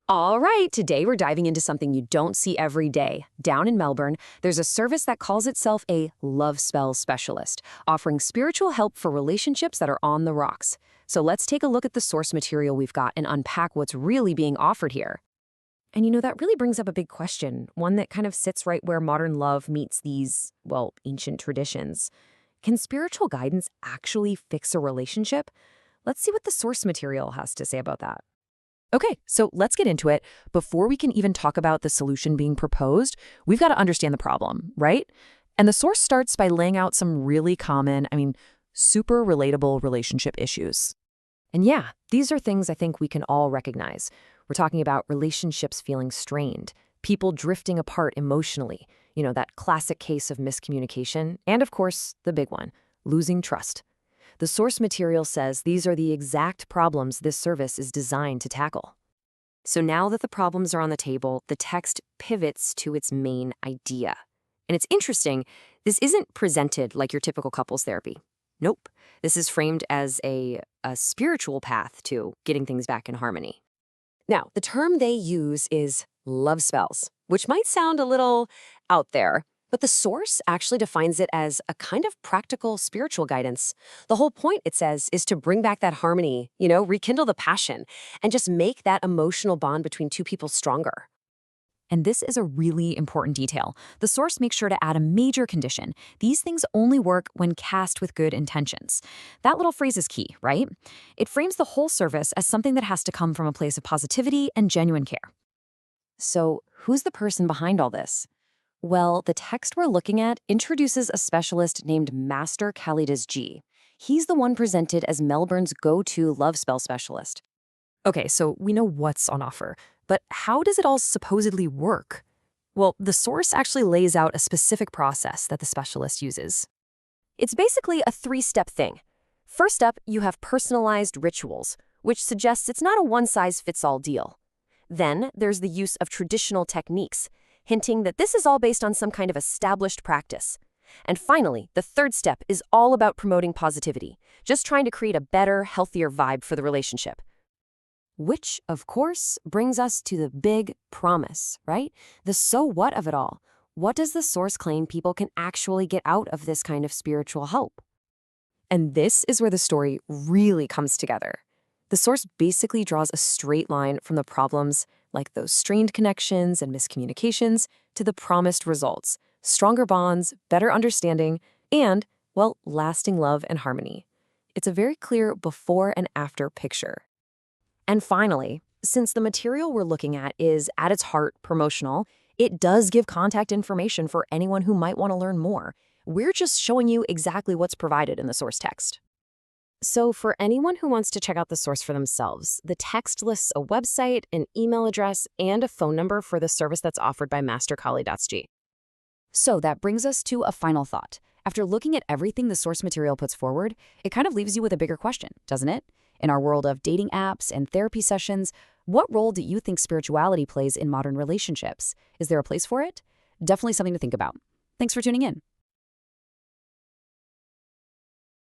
All right, today we're diving into something you don't see every day. Down in Melbourne, there's a service that calls itself a love spell specialist, offering spiritual help for relationships that are on the rocks. So let's take a look at the source material we've got and unpack what's really being offered here. And that really brings up a big question, one that kind of sits right where modern love meets these, well, ancient traditions. Can spiritual guidance actually fix a relationship? Let's see what the source material has to say about that. Okay, so let's get into it. Before we can even talk about the solution being proposed, we've got to understand the problem, right? And the source starts by laying out some really common, super relatable relationship issues. And yeah, these are things I think we can all recognize. We're talking about relationships feeling strained, people drifting apart emotionally, that classic case of miscommunication, and of course, the big one, losing trust. The source material says these are the exact problems this service is designed to tackle. So now that the problems are on the table, the text pivots to its main idea. And it's interesting, this isn't presented like your typical couples therapy. Nope. This is framed as a spiritual path to getting things back in harmony. Now, the term they use is love spells, which might sound a little out there, but the source actually defines it as a kind of practical spiritual guidance. The whole point, it says, is to bring back that harmony, rekindle the passion, and just make that emotional bond between two people stronger. And this is a really important detail. The source makes sure to add a major condition. These things only work when cast with good intentions. That little phrase is key, right? It frames the whole service as something that has to come from a place of positivity and genuine care. So, who's the person behind all this? Well, the text we're looking at introduces a specialist named Master Kalidas Ji. He's the one presented as Melbourne's go-to love spell specialist. Okay, so we know what's on offer, but how does it all supposedly work? Well, the source actually lays out a specific process that the specialist uses. It's basically a three-step thing. First up, you have personalized rituals, which suggests it's not a one-size-fits-all deal. Then there's the use of traditional techniques, hinting that this is all based on some kind of established practice. And finally, the third step is all about promoting positivity, just trying to create a better, healthier vibe for the relationship. Which, of course, brings us to the big promise, right? The so what of it all. What does the source claim people can actually get out of this kind of spiritual help? And this is where the story really comes together. The source basically draws a straight line from the problems, like those strained connections and miscommunications, to the promised results, stronger bonds, better understanding, and, well, lasting love and harmony. It's a very clear before and after picture. And finally, since the material we're looking at is, at its heart, promotional, it does give contact information for anyone who might want to learn more. We're just showing you exactly what's provided in the source text. So for anyone who wants to check out the source for themselves, the text lists a website, an email address, and a phone number for the service that's offered by Master Kalidas Ji. So that brings us to a final thought. After looking at everything the source material puts forward, it kind of leaves you with a bigger question, doesn't it? In our world of dating apps and therapy sessions, what role do you think spirituality plays in modern relationships? Is there a place for it? Definitely something to think about. Thanks for tuning in.